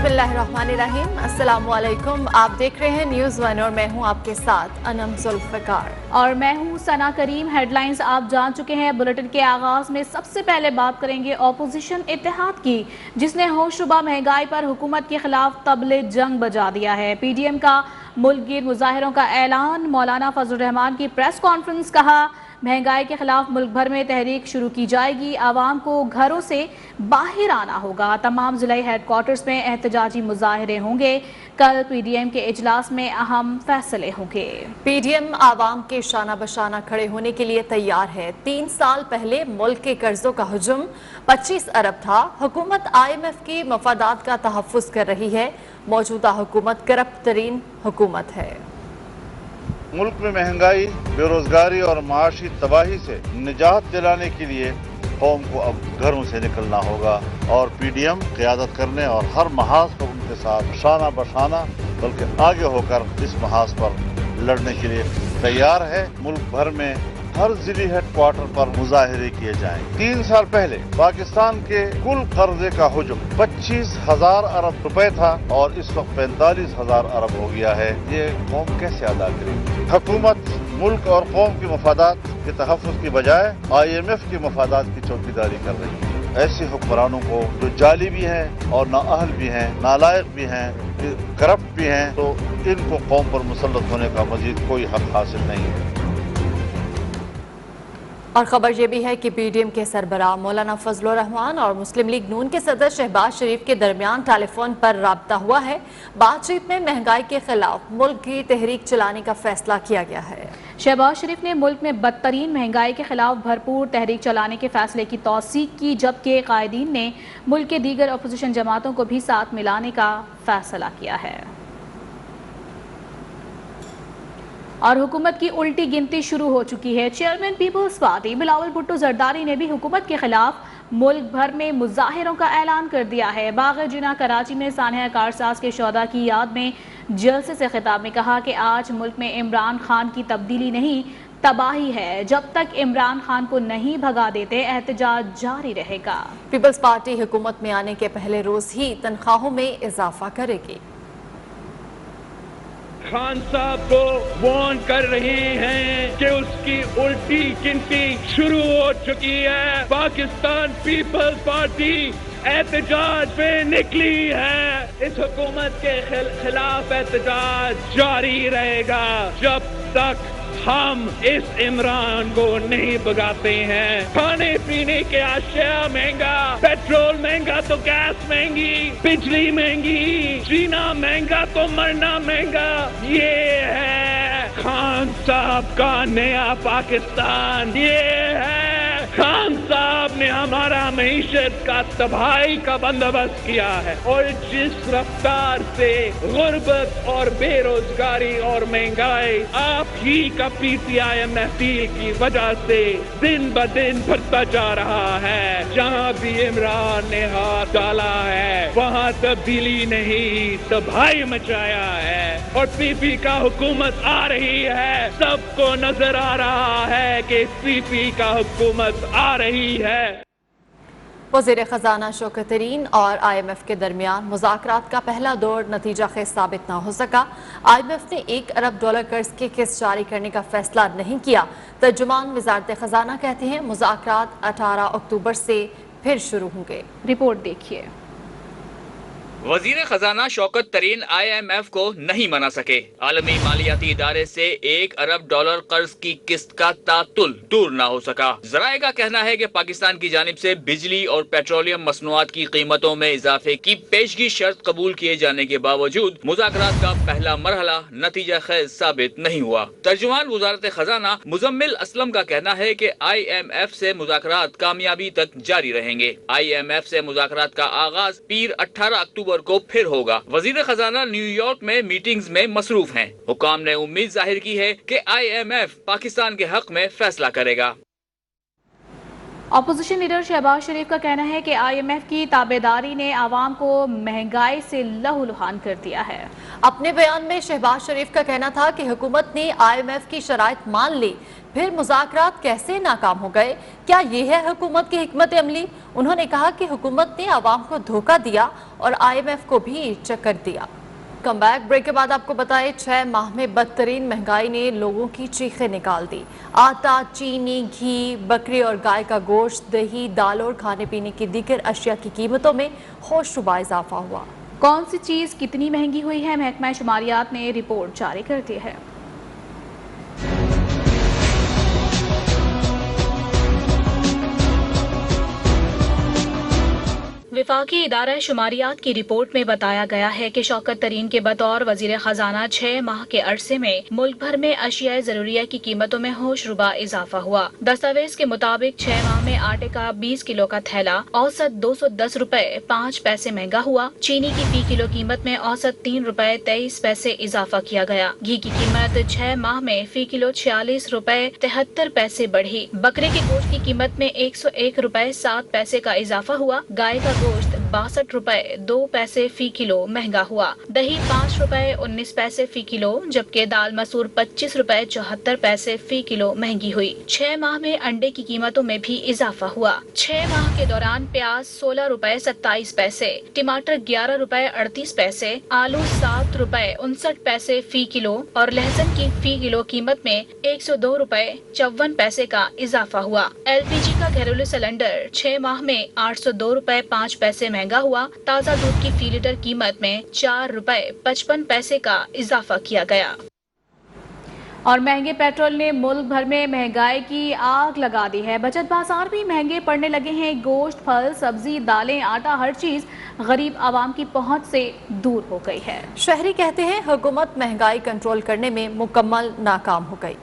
बिस्मिल्लाहिर्रहमानिर्रहीम, अस्सलाम वालेकुम। आप देख रहे हैं न्यूज़ वन और मैं हूं आपके साथ अनम जुल्फ़िकार और मैं हूं सना करीम। हेडलाइंस आप जान चुके हैं। बुलेटिन के आगाज में सबसे पहले बात करेंगे ऑपोजिशन इत्तेहाद की, जिसने होशरुबा महंगाई पर हुकूमत के खिलाफ तबले जंग बजा दिया है। पीडीएम का मुल्क गिर मुजाहिरों का ऐलान। मौलाना फजल रहमान की प्रेस कॉन्फ्रेंस। कहा महंगाई के खिलाफ मुल्क भर में तहरीक शुरू की जाएगी। आवाम को घरों से बाहर आना होगा। तमाम जिला हेडक्वार्टर्स में एहतजाजी मुजाहरे होंगे। कल पीडीएम के इजलास में अहम फैसले होंगे। पीडीएम आवाम के शाना बशाना खड़े होने के लिए तैयार है। 3 साल पहले मुल्क के कर्जों का हुजूम 25 अरब था। हुकूमत IMF की मफादात का तहफ़्फ़ुज़ कर रही है। मौजूदा हुकूमत करप्ट तरीन हुकूमत है। मुल्क में महंगाई, बेरोजगारी और माशी तबाही से निजात दिलाने के लिए कौम को अब घरों से निकलना होगा और पीडीएम क़यादत करने और हर महाज पर उनके साथ शाना बशाना बल्कि आगे होकर इस महाज पर लड़ने के लिए तैयार है। मुल्क भर में हर जिले हेडक्वार्टर पर मुजाहिरे किए जाएं। 3 साल पहले पाकिस्तान के कुल कर्जे का हुजूम 25,000 अरब रुपए था और इस वक्त 45,000 अरब हो गया है। ये कौम कैसे अदा करेगी? हुकूमत मुल्क और कौम के मफादात के तहफ़्फ़ुज़ की बजाय IMF के मफादात की चौकीदारी कर रही है। ऐसे हुक्मरानों को जो जाली भी हैं और नाअहल भी हैं, नालायक भी हैं, करप्ट भी हैं, तो इनको कौम पर मुसल्लत होने का मजीद कोई हक हासिल नहीं है। और खबर यह भी है कि पीडीएम के सरबराह मौलाना फजल रहमान और मुस्लिम लीग नून के सदर शहबाज शरीफ के दरमियान टेलीफोन पर राब्ता हुआ है। बातचीत में महंगाई के खिलाफ मुल्क की तहरीक चलाने का फैसला किया गया है। शहबाज शरीफ ने मुल्क में बदतरीन महंगाई के खिलाफ भरपूर तहरीक चलाने के फैसले की तौसीक की, जबकि कायदीन ने मुल्क के दीगर अपोजिशन जमातों को भी साथ मिलाने का फैसला किया है। और हुकूमत की उल्टी गिनती शुरू हो चुकी है। चेयरमैन पीपल्स पार्टी बिलावल भुट्टो जरदारी ने भी हुकूमत के खिलाफ मुल्क भर में मुजाहिरों का ऐलान कर दिया है। बाग़ जिना कराची में सानिया कारसाज के शोहदा की याद में जलसे से खिताब में कहा कि आज मुल्क में इमरान खान की तब्दीली नहीं, तबाही है। जब तक इमरान खान को नहीं भगा देते एहतजाज जारी रहेगा। पीपल्स पार्टी हुकूमत में आने के पहले रोज ही तनख्वाहों में इजाफा करेगी। खान साहब को वार्न कर रहे हैं कि उसकी उल्टी गिनती शुरू हो चुकी है। पाकिस्तान पीपल्स पार्टी एहतजाज पे निकली है। इस हुकूमत के खिलाफ एहतजाज जारी रहेगा जब तक हम इस इमरान को नहीं भगाते हैं। खाने पीने के अशिया महंगा, पेट्रोल महंगा तो गैस महंगी, बिजली महंगी, जीना महंगा तो मरना महंगा। ये है खान साहब का नया पाकिस्तान। ये है खान साहब ने हमारा मईशत का तबाही का बंदोबस्त किया है और जिस रफ्तार से गुर्बत और बेरोजगारी और महंगाई आप ही का PCIM महफिल की वजह से दिन ब दिन बढ़ता जा रहा है। जहाँ भी इमरान ने हाथ डाला है वहाँ तब्दीली नहीं तबाही मचाया है और PP का हुकूमत आ रही है। सबको नजर आ रहा है कि PP का हुकूमत आ रही है। वज़ीर ख़ज़ाना शौकत तरीन और IMF के दरमियान मुज़ाकरात का पहला दौर नतीजा खेज़ साबित न हो सका। IMF ने $1 अरब कर्ज की किस्त जारी करने का फैसला नहीं किया। तर्जुमान वज़ारत ख़ज़ाना कहते हैं मुज़ाकरात 18 अक्टूबर से फिर शुरू होंगे। रिपोर्ट देखिए। वजीर खजाना शौकत तरीन IMF को नहीं मना सके। आलमी मालियाती इदारे से $1 अरब कर्ज की किस्त का तातुल दूर न हो सका। जराए का कहना है कि पाकिस्तान की जानिब से बिजली और पेट्रोलियम मसनूआत की कीमतों में इजाफे की पेशगी शर्त कबूल किए जाने के बावजूद मुज़ाकरात का पहला मरहला नतीजा खेज साबित नहीं हुआ। तर्जुमान वजारत खजाना मुजम्मिल असलम का कहना है कि IMF से मुज़ाकरात कामयाबी तक जारी रहेंगे। IMF से मुज़ाकरात का आगाज पीर 18 अक्टूबर को फिर होगा। वजीर खजाना न्यूयॉर्क में मीटिंग्स में मसरूफ हैं। हुकाम ने उम्मीद जाहिर की है कि IMF पाकिस्तान के हक में फैसला करेगा। अपोजिशन लीडर शहबाज शरीफ का कहना है कि IMF की ताबेदारी ने आवाम को महंगाई से लहूलुहान कर दिया है। अपने बयान में शहबाज शरीफ का कहना था कि हुकूमत ने IMF की शराइत मान ली, फिर मुज़ाकरात कैसे नाकाम हो गए? क्या ये है हुकूमत की हिकमत अमली? उन्होंने कहा कि हुकूमत ने आवाम को धोखा दिया और IMF को भी चक्कर दिया। कम बैक ब्रेक के बाद आपको बताएं, 6 माह में बदतरीन महंगाई ने लोगों की चीखें निकाल दी। आटा, चीनी, घी, बकरी और गाय का गोश्त, दही, दाल और खाने पीने की दीगर अशिया की कीमतों में होशरुबा इजाफा हुआ। कौन सी चीज़ कितनी महंगी हुई है, महकमा शुमारियात ने रिपोर्ट जारी कर दी है। विफाकी इदारा शुमारियात की रिपोर्ट में बताया गया है कि शौकत तरीन के बतौर वजीर खजाना 6 माह के अरसे में मुल्क भर में अशिया जरूरिया की कीमतों में होशरुबा इजाफा हुआ। दस्तावेज के मुताबिक 6 माह में आटे का 20 किलो का थैला औसत 210 रुपए 5 पैसे महंगा हुआ। चीनी की फी किलो कीमत में औसत 3 रुपए 23 पैसे इजाफा किया गया। घी की कीमत 6 माह में फी किलो 46 रुपए 73 पैसे बढ़ी। बकरे के गोश्त की कीमत में 101 रुपए 7 पैसे का इजाफा हुआ। गाय का गोश्त 62 रुपए 2 पैसे फी किलो महंगा हुआ। दही 5 रुपए 19 पैसे फी किलो, जबकि दाल मसूर 25 रुपए 74 पैसे फी किलो महंगी हुई। 6 माह में अंडे की कीमतों में भी इजाफा हुआ। 6 माह के दौरान प्याज 16 रुपए 27 पैसे, टमाटर 11 रुपए 38 पैसे, आलू 7 रुपए 59 पैसे फी किलो और लहसुन की फी किलो कीमत में 102 रुपए 54 पैसे का इजाफा हुआ। LPG का घरेलू सिलेंडर 6 माह में 802 रुपए 5 पैसे महंगा हुआ। ताज़ा दूध की फी लीटर कीमत में 4 रुपए 55 पैसे का इजाफा किया गया। और महंगे पेट्रोल ने मुल्क भर में महंगाई की आग लगा दी है। बचत बाजार भी महंगे पड़ने लगे हैं। गोश्त, फल, सब्जी, दालें, आटा, हर चीज गरीब आवाम की पहुंच से दूर हो गई है। शहरी कहते हैं हुकूमत महंगाई कंट्रोल करने में मुकम्मल नाकाम हो गई।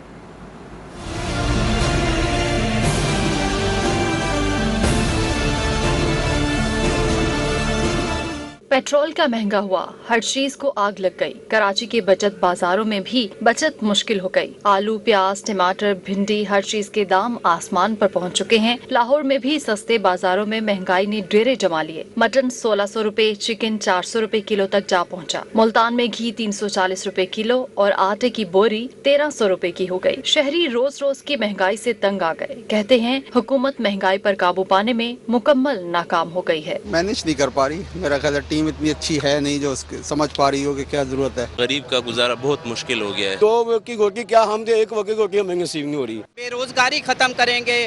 पेट्रोल का महंगा हुआ, हर चीज को आग लग गई। कराची के बचत बाजारों में भी बचत मुश्किल हो गई। आलू, प्याज, टमाटर, भिंडी, हर चीज के दाम आसमान पर पहुंच चुके हैं। लाहौर में भी सस्ते बाजारों में महंगाई ने डेरे जमा लिए। मटन 1600 रुपए, चिकन 400 रुपए किलो तक जा पहुंचा। मुल्तान में घी 340 रुपए किलो और आटे की बोरी 1300 रुपए की हो गई। शहरी रोज रोज की महंगाई से तंग आ गए। कहते हैं हुकूमत महंगाई पर काबू पाने में मुकम्मल नाकाम हो गई है। मैनेज नहीं कर पा रही। मेरा ख्याल टीम इतनी अच्छी है नहीं जो समझ पा रही हो कि क्या जरूरत है। गरीब का गुजारा बहुत मुश्किल हो गया है। 2 वक्त की रोटी क्या, हम तो 1 वक्त की रोटी हमें नसीब नहीं हो रही। बेरोजगारी खत्म करेंगे,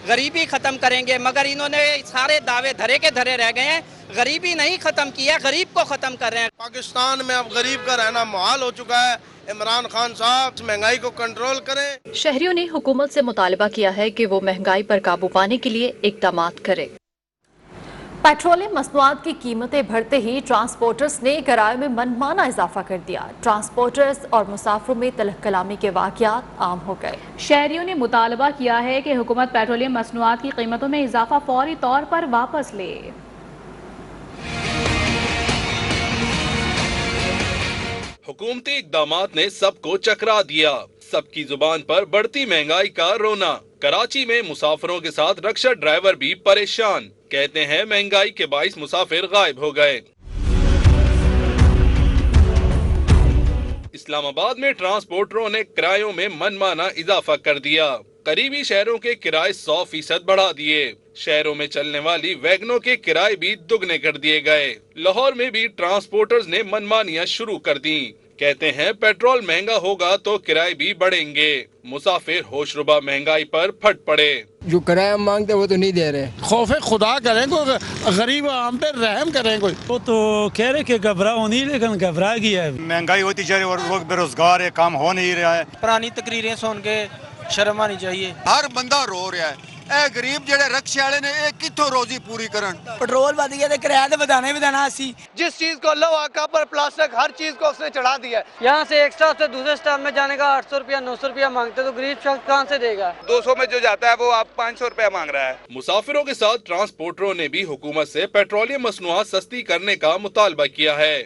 गरीबी खत्म करेंगे, मगर इन्होंने सारे दावे धरे के धरे रह गए हैं। गरीबी नहीं खत्म किया, गरीब को खत्म कर रहे हैं। पाकिस्तान में अब गरीब का रहना मुहाल हो चुका है। इमरान खान साहब महंगाई को कंट्रोल करें। शहरियों ने हुकूमत से मुतालबा किया है कि वो महंगाई पर काबू पाने के लिए इक़दामात करे। पेट्रोलियम मसनूआत की कीमतें बढ़ते ही ट्रांसपोर्टर्स ने किराए में मनमाना इजाफा कर दिया। ट्रांसपोर्टर्स और मुसाफिरों में तलख कलामी के वाक़यात आम हो गए। शहरियों ने मुतालबा किया है कि हुकूमत पेट्रोलियम मसनूआत की कीमतों में इजाफा फौरी तौर पर वापस ले। हुकूमती इक़दामात ने सबको चकरा दिया। सबकी जुबान पर बढ़ती महंगाई का रोना। कराची में मुसाफिरों के साथ रक्षा ड्राइवर भी परेशान। कहते हैं महंगाई के बाइस मुसाफिर गायब हो गए। इस्लामाबाद में ट्रांसपोर्टरों ने किरायों में मनमाना इजाफा कर दिया। करीबी शहरों के किराए 100% बढ़ा दिए। शहरों में चलने वाली वैगनों के किराए भी दुगने कर दिए गए। लाहौर में भी ट्रांसपोर्टर्स ने मनमानियां शुरू कर दी। कहते हैं पेट्रोल महंगा होगा तो किराए भी बढ़ेंगे। मुसाफिर होशरुबा महंगाई पर फट पड़े। जो किराया मांगते वो तो नहीं दे रहे। खौफे खुदा करें, कोई गरीब आम पे रहम करें। कोई वो तो कह रहे कि घबराओ नहीं, लेकिन घबरा गया है। महंगाई होती जा रही है और लोग बेरोजगार है, काम हो नहीं रहा है। पुरानी तकरीरें सुन के शर्म आनी चाहिए। हर बंदा रो रहा है। ए गरीब जेड़े रक्शे वाले ने ए किथों रोजी पूरी करन। पेट्रोल बढ़ गया तो किराया तो बढ़ाना सी। जिस चीज को लो आका पर प्लास्टिक हर चीज को उसने चढ़ा दिया। यहाँ से एक स्टॉप से दूसरे स्टॉप में जाने का 800 रुपया 900 रुपया मांगते तो गरीब शख्स कहाँ से देगा। 200 में जो जाता है वो आप 500 रुपया मांग रहा है। मुसाफिरों के साथ ट्रांसपोर्टरों ने भी हुकूमत से पेट्रोलियम मसनूआत सस्ती करने का मुतालबा किया है।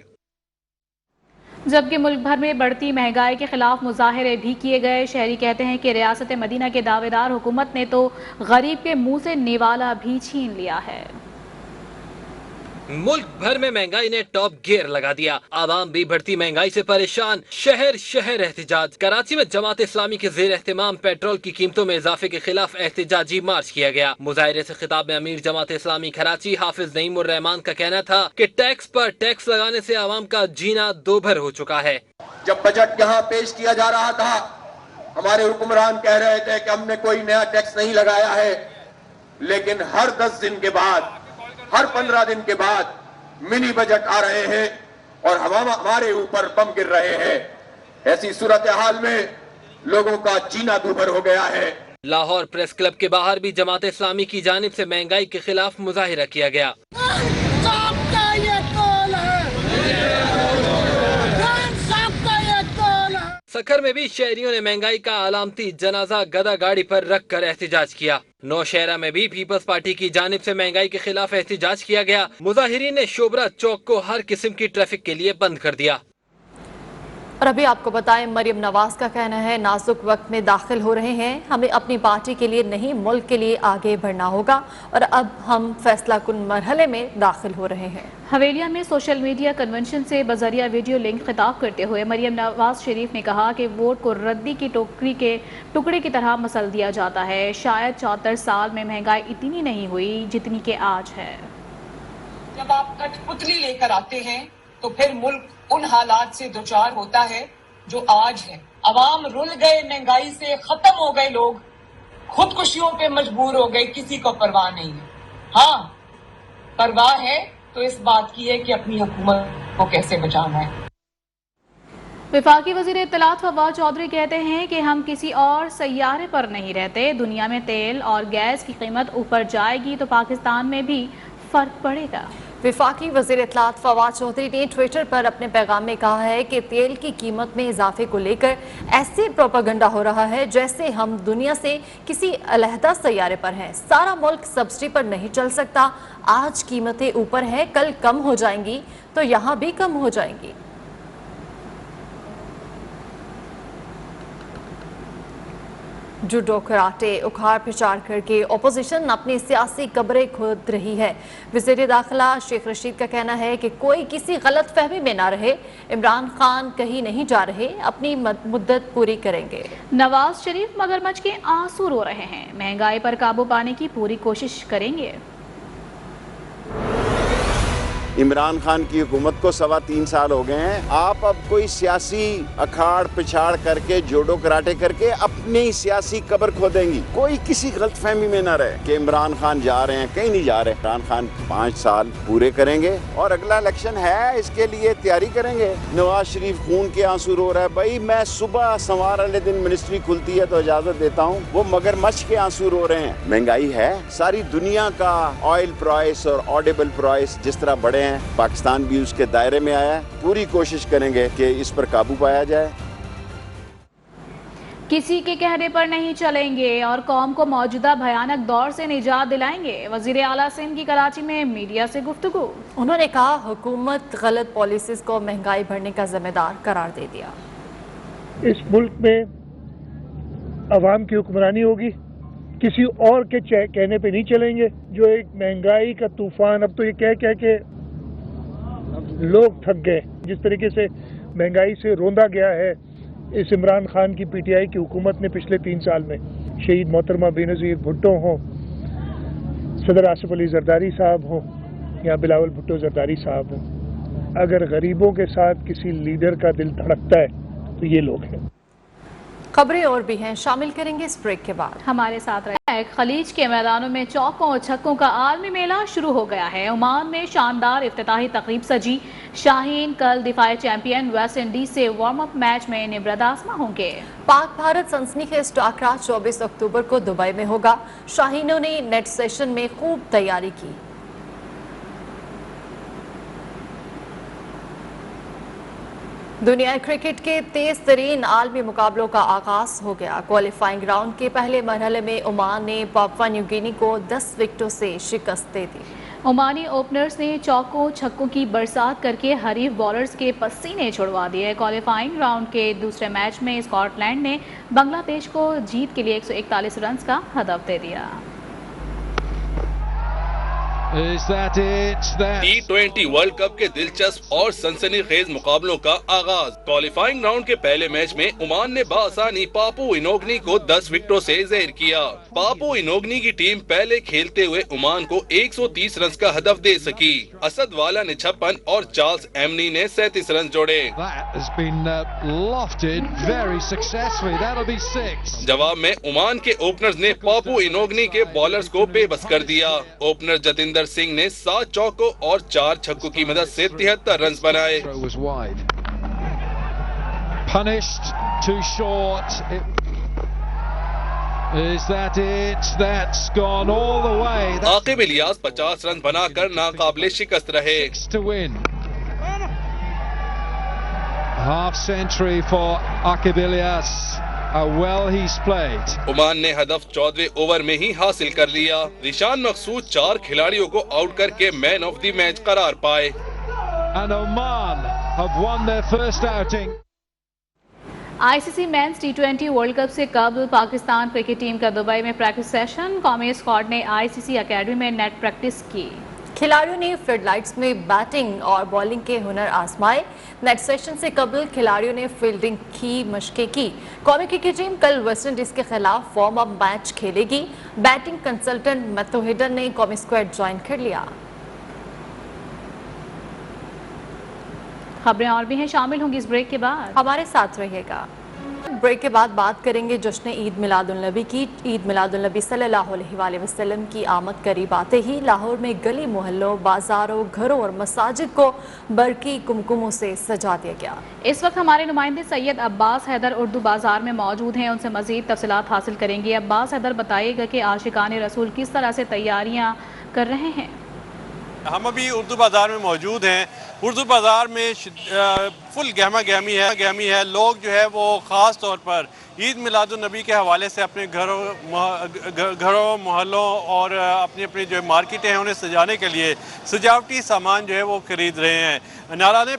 जबकि मुल्क भर में बढ़ती महंगाई के खिलाफ मुजाहरे भी किए गए। शहरी कहते हैं कि रियासत मदीना के दावेदार हुकूमत ने तो गरीब के मुंह से निवाला भी छीन लिया है। मुल्क भर में महंगाई ने टॉप गियर लगा दिया। आवाम भी बढ़ती महंगाई से परेशान। शहर शहर एहतजाज। कराची में जमात इस्लामी के जेर एहतमाम पेट्रोल की कीमतों में इजाफे के खिलाफ एहतजाजी मार्च किया गया। मुजाहिरे से खिताब में अमीर जमात इस्लामी कराची हाफिज नईमुर रहमान का कहना था कि टैक्स पर टैक्स लगाने से आवाम का जीना दोभर हो चुका है। जब बजट यहाँ पेश किया जा रहा था, हमारे हुक्मरान कह रहे थे कि हमने कोई नया टैक्स नहीं लगाया है, लेकिन हर 10 दिन के बाद, हर 15 दिन के बाद मिनी बजट आ रहे हैं और हमारे ऊपर बम गिर रहे हैं। ऐसी सूरत हाल में लोगों का जीना दूभर हो गया है। लाहौर प्रेस क्लब के बाहर भी जमात इस्लामी की जानिब से महंगाई के खिलाफ मुजाहिरा किया गया। सखर में भी शहरियों ने महंगाई का अलामती जनाजा गदा गाड़ी पर रख कर एहतजाज किया। नौशहरा में भी पीपल्स पार्टी की जानिब से महंगाई के खिलाफ एहतजाज किया गया। मुजाहिरीन ने शोबरा चौक को हर किस्म की ट्रैफिक के लिए बंद कर दिया। और अभी आपको बताएं, मरियम नवाज का कहना है नाजुक वक्त में दाखिल हो रहे हैं, हमें अपनी पार्टी के लिए नहीं मुल्क के लिए आगे बढ़ना होगा और अब हम फैसला कुन मरहले में दाखिल हो रहे हैं। हवेलिया में सोशल मीडिया कन्वेंशन से बजरिया वीडियो लिंक खिताब करते हुए मरियम नवाज शरीफ ने कहा कि वोट को रद्दी की टोकरी के टुकड़े की तरह मसल दिया जाता है। शायद 74 साल में महंगाई इतनी नहीं हुई जितनी के आज है। जब आप कठपुतली लेकर आते हैं तो फिर मुल्क उन हालात से दुचार होता है जो आज है। अवाम रुल गए, महंगाई से खत्म हो गए, लोग खुदकुशियों पे मजबूर हो गए, किसी को परवाह नहीं है। हाँ, परवाह है तो इस बात की है कि अपनी हुकूमत को कैसे बचाना है। वफाकी वज़ीर इत्तलात फवाद चौधरी कहते हैं कि हम किसी और सैयारे पर नहीं रहते। दुनिया में तेल और गैस की कीमत ऊपर जाएगी तो पाकिस्तान में भी फर्क पड़ेगा। वफाकी वज़ीर इत्तलात फवाद चौधरी ने ट्विटर पर अपने पैगाम में कहा है कि तेल की कीमत में इजाफे को लेकर ऐसे प्रोपेगेंडा हो रहा है जैसे हम दुनिया से किसी अलहदा सैयारे पर हैं। सारा मुल्क सब्सिडी पर नहीं चल सकता। आज कीमतें ऊपर हैं, कल कम हो जाएंगी तो यहाँ भी कम हो जाएंगी। जूडो, कराटे, उखाड़ पिचाड़ करके ओपोजिशन अपनी सियासी कब्रें खोद रही है। वज़ीर दाखिला शेख रशीद का कहना है कि कोई किसी गलत फहमी में ना रहे। इमरान खान कहीं नहीं जा रहे, अपनी मुद्दत पूरी करेंगे। नवाज शरीफ मगरमच्छ के आंसू रो रहे हैं, महंगाई पर काबू पाने की पूरी कोशिश करेंगे। इमरान खान की हुकूमत को 3.25 साल हो गए हैं। आप अब कोई सियासी अखाड़ पिछाड़ करके, जोडो कराटे करके अपनी सियासी कब्र खोदेंगी। कोई किसी गलतफहमी में न रहे कि इमरान खान जा रहे हैं, कहीं नहीं जा रहे। इमरान खान 5 साल पूरे करेंगे और अगला इलेक्शन है, इसके लिए तैयारी करेंगे। नवाज शरीफ खून के आंसू रो रहा है। भाई मैं सुबह सवार वाले दिन मिनिस्ट्री खुलती है तो इजाजत देता हूँ, वो मगरमच्छ के आंसू रो रहे हैं। महंगाई है, सारी दुनिया का ऑयल प्राइस और ऑडिबल प्राइस जिस तरह बढ़े, पाकिस्तान भी उसके दायरे में आया है। पूरी कोशिश करेंगे कि इस पर काबू पाया जाए। किसी के कहने पर नहीं चलेंगे और कौम को मौजूदा भयानक दौर से निजात दिलाएंगे। वजीर आला सिंध की कराची में मीडिया से गुफ्तगू। उन्होंने कहा हुकूमत गलत पॉलिसीज को महंगाई बढ़ने का जिम्मेदार करार दे दिया। इस मुल्क में अवाम की हुक्मरानी होगी, किसी और के कहने पे नहीं चलेंगे। जो एक महंगाई का तूफान, अब तो ये कह के लोग थक गए। जिस तरीके से महंगाई से रोंदा गया है इस इमरान खान की पीटीआई की हुकूमत ने पिछले 3 साल में, शहीद मोहतरमा बेनज़ीर भुट्टो हों, सदर आसिफ अली जरदारी साहब हों या बिलावल भुट्टो जरदारी साहब हों, अगर गरीबों के साथ किसी लीडर का दिल धड़कता है तो ये लोग हैं। खबरें और भी हैं, शामिल करेंगे इस ब्रेक के बाद। हमारे साथ रहे। खलीज के मैदानों में चौकों और छक्कों का आलमी मेला शुरू हो गया है। ओमान में शानदार इफ्तिताही तकरीब सजी। शाहीन कल दिफाई चैंपियन वेस्ट इंडीज से वार्म अप मैच में निब्रद आसमा होंगे। पाक भारत सनसनीखेज टाकरा 24 अक्टूबर को दुबई में होगा। शाहीनों ने नेट सेशन में खूब तैयारी की। दुनिया क्रिकेट के तेज तरीन आलमी मुकाबलों का आगाज हो गया। क्वालिफाइंग राउंड के पहले मरहले में ओमान ने पापुआ न्यू गिनी को 10 विकेटों से शिकस्त दे दी। ओमानी ओपनर्स ने चौकों छक्कों की बरसात करके हरीफ बॉलर्स के पसीने छुड़वा दिए। क्वालिफाइंग राउंड के दूसरे मैच में स्कॉटलैंड ने बांग्लादेश को जीत के लिए 141 रन का हदफ दे दिया। T20 वर्ल्ड कप के दिलचस्प और सनसनीखेज मुकाबलों का आगाज। क्वालिफाइंग राउंड के पहले मैच में ओमान ने बासानी पापू इनोगनी को 10 विकेटों से ज़ेर किया। पापू इनोगनी की टीम पहले खेलते हुए ओमान को 130 रन का हदफ दे सकी। असद वाला ने 56 और चार्ल्स एमनी ने 37 रन जोड़े। जवाब में ओमान के ओपनर्स ने पापू इनोगनी के बॉलर्स को बेबस कर दिया। ओपनर जतिंदर सिंह ने 7 चौकों और 4 छक्कों की मदद से 73 रन बनाए। आकिब इलियास 50 रन बनाकर नाकाबिले शिकस्त रहे। Half century for Aqib Ilyas. How well he's played. Oman ने हदफ 14वें ओवर में ही हासिल कर लिया। रिशान मकसूद 4 खिलाड़ियों को आउट करके मैन ऑफ द मैच करार पाए। And Oman have won their first outing. ICC men's T20 world cup से कबल पाकिस्तान क्रिकेट टीम का दुबई में प्रैक्टिस सेशन। कौमी स्क्वाड ने आईसीसी अकेडमी में नेट प्रैक्टिस की। खिलाड़ियों ने फ्लडलाइट्स में बैटिंग और बॉलिंग के हुनर आजमाए। नेट सेशन से कबल खिलाड़ियों ने फील्डिंग की मशकें की। कौमी क्रिकेट टीम कल वेस्टइंडीज के खिलाफ वार्म अप मैच खेलेगी। बैटिंग कंसल्टेंट मैथ्यू हिडन ने कौमी स्क्वाड ज्वाइन कर लिया। खबरें और भी हैं, शामिल होंगी इस ब्रेक के बाद। हमारे साथ रहिएगा। ब्रेक के बाद बात करेंगे जश्न ईद मिलादुन्नबी की। ईद मिलादुन्नबी सल्लल्लाहु अलैहि वसल्लम की आमद करीब आते ही लाहौर में गली मोहल्लों, बाजारों, घरों और मसाजिद को बरकी कुमकुमों से सजा दिया गया। इस वक्त हमारे नुमाइंदे सैयद अब्बास हैदर उर्दू बाजार में मौजूद हैं। उनसे मजीद तफसीलात हासिल करेंगे। अब्बास हैदर, बताइएगा कि आशिकाने रसूल किस तरह से तैयारियाँ कर रहे हैं। हम अभी उर्दू बाज़ार में मौजूद हैं। उर्दू बाज़ार में फुल गहमा गहमी है। लोग जो है वो ख़ास तौर पर ईद मिलादुन्नबी के हवाले से अपने घरों मोहल्लों और अपनी जो मार्केटें हैं उन्हें सजाने के लिए सजावटी सामान जो है वो ख़रीद रहे हैं। नाराने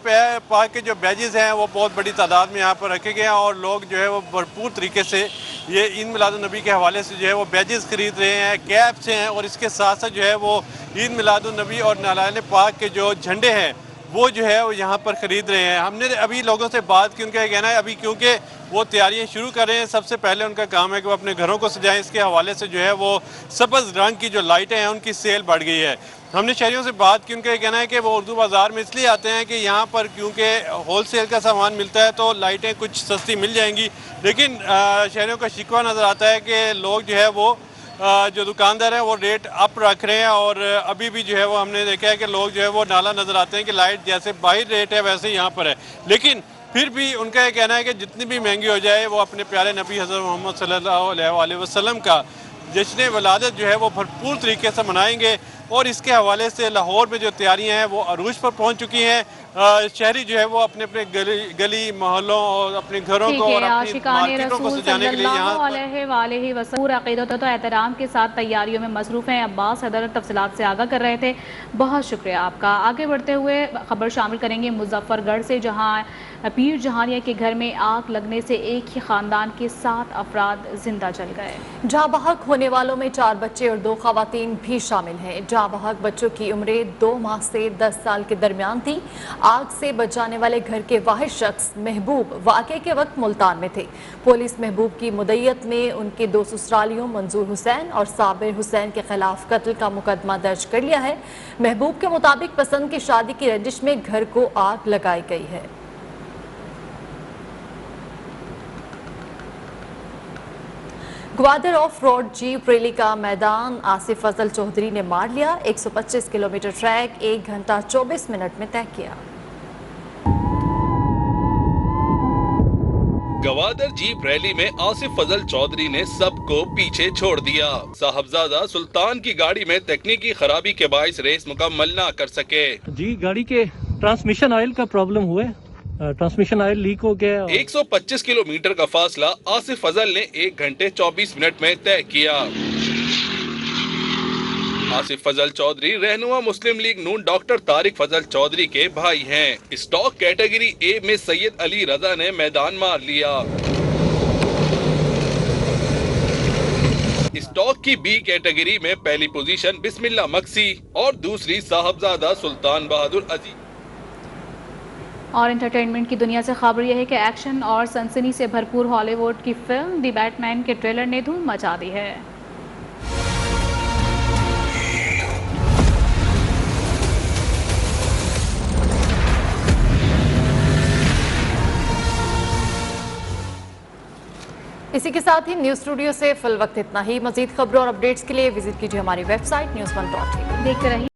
पाक के जो बैजेस हैं वो बहुत बड़ी तादाद में यहाँ पर रखे गए हैं और लोग जो है वो भरपूर तरीके से ये ईद मिलादुन्नबी के हवाले से जो है वो बैजेस ख़रीद रहे हैं, कैप्स हैं और इसके साथ साथ जो है वो ईद मिलादुन्नबी और नाराने पाक के जो झंडे हैं वो जो है वो यहाँ पर ख़रीद रहे हैं। हमने अभी लोगों से बात की, उनका कहना है अभी क्योंकि वो तैयारियाँ शुरू कर रहे हैं, सबसे पहले उनका काम है कि वो अपने घरों को सजाएं। इसके हवाले से जो है वो सब्ज़ रंग की जो लाइटें हैं उनकी सेल बढ़ गई है। हमने शहरियों से बात की, उनका कहना है कि वो उर्दू बाज़ार में इसलिए आते हैं कि यहाँ पर क्योंकि होल सेल का सामान मिलता है तो लाइटें कुछ सस्ती मिल जाएंगी। लेकिन शहरियों का शिकवा नज़र आता है कि लोग जो है वो जो दुकानदार हैं वो रेट अप रख रहे हैं और अभी भी जो है वो हमने देखा है कि लोग जो है वो नाला नज़र आते हैं कि लाइट जैसे बाहर रेट है वैसे यहाँ पर है। लेकिन फिर भी उनका ये कहना है कि जितनी भी महंगी हो जाए वो अपने प्यारे नबी हज़रत मोहम्मद सल्लल्लाहु अलैहि वसल्लम का जश्न वलादत जो है वो भरपूर तरीके से मनाएंगे। और इसके हवाले से लाहौर में जो तैयारियां हैं वो अरूज पर पहुंच चुकी हैं। शहरी जो है वो अपने अपने गली मोहल्लों और अपने घरों को और अपनी मार्केटों को सजाने के लिए यहाँ पूरा अक़ीदत और एहतराम के साथ तैयारियों में मसरूफ़ हैं। अब्बास हैदर तफसीलात से आगाह कर रहे थे, बहुत शुक्रिया आपका। आगे बढ़ते हुए खबर शामिल करेंगे मुजफ्फरगढ़ से, जहाँ पीर जहानिया के घर में आग लगने से एक ही ख़ानदान के 7 अफराद जिंदा जल गए। जहाँ बहक होने वालों में 4 बच्चे और 2 ख़वातीन भी शामिल हैं। जहाँ बहक बच्चों की उम्रें 2 माह से 10 साल के दरमियान थी। आग से बच जाने वाले घर के वाहिद शख्स महबूब वाक़े के वक्त मुल्तान में थे। पुलिस महबूब की मुद्दत में उनके 2 ससुरालियों मंजूर हुसैन और साबिर हुसैन के खिलाफ कत्ल का मुकदमा दर्ज कर लिया है। महबूब के मुताबिक पसंद की शादी की रंजिश में घर को आग लगाई गई है। Gwadar of road jeep rally का मैदान आसिफ फजल चौधरी ने मार लिया। 125 किलोमीटर ट्रैक 1 घंटा 24 मिनट में तय किया। गवादर जीप रैली में आसिफ फजल चौधरी ने सबको पीछे छोड़ दिया। साहबजादा सुल्तान की गाड़ी में तकनीकी खराबी के बाइस रेस मुकम्मल न कर सके। जी, गाड़ी के ट्रांसमिशन ऑयल का प्रॉब्लम हुआ ट्रांसमिशन ऑयल लीक हो गया है। 125 किलोमीटर का फासला आसिफ फजल ने 1 घंटे 24 मिनट में तय किया। आसिफ फजल चौधरी रहनुमा मुस्लिम लीग नून डॉक्टर तारिक फजल चौधरी के भाई हैं। स्टॉक कैटेगरी ए में सैयद अली रजा ने मैदान मार लिया। स्टॉक की बी कैटेगरी में पहली पोजीशन बिस्मिल्लाह मक्सी और दूसरी साहबजादा सुल्तान बहादुर अजीज। और एंटरटेनमेंट की दुनिया से खबर यह है कि एक्शन और सनसनी से भरपूर हॉलीवुड की फिल्म दी बैटमैन के ट्रेलर ने धूम मचा दी है। इसी के साथ ही न्यूज स्टूडियो से फिल वक्त इतना ही। मजीद खबरों और अपडेट्स के लिए विजिट कीजिए हमारी वेबसाइट news1.in। देखते रहिए।